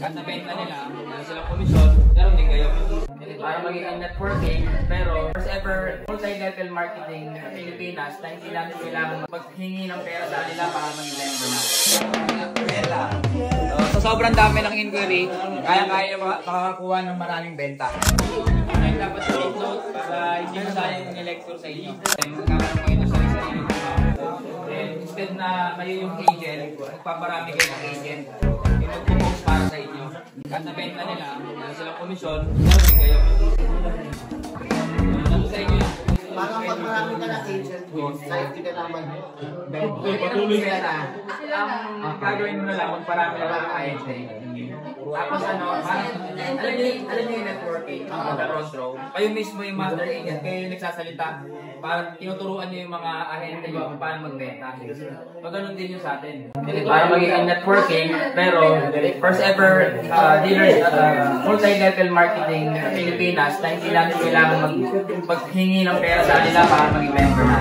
At nabenta nila, meron silang komisyon, meron din kayo. Para magiging networking, pero first ever multi-level marketing sa Pilipinas na hindi natin kailangan maghingi ng pera sa kanila para maging member natin. So sobrang dami ng inquiry, kaya-kaya makakakuha ng maraming benta. Kaya dapat take note para hindi masayang yung lecture sa inyo. Magkakaroon kayo sa sarili ng instead na kayo yung agent, magpaparami kayo ng agent. Mag-post para sa inyo. At nabenta nila, meron silang komisyon, meron din kayo. Ano sa inyo yun? Parang pag marami ka ng agent ko, hindi ka naman patuloy ka na. Ang gagawin mo na lang, magparami na lang ang agent. Tapos ano, alam niyo yung networking, ang front row. Kayo mismo yung master agent, kayo yung nagsasalita. Parang tinuturuan niyo yung mga ahente niyo kung paano magbenta. So ganun din yung sa atin. Para magiging networking, pero first ever dealers multi-level marketing sa Pilipinas na hindi natin kailangan maghingi ng pera sa kanila para maging member natin.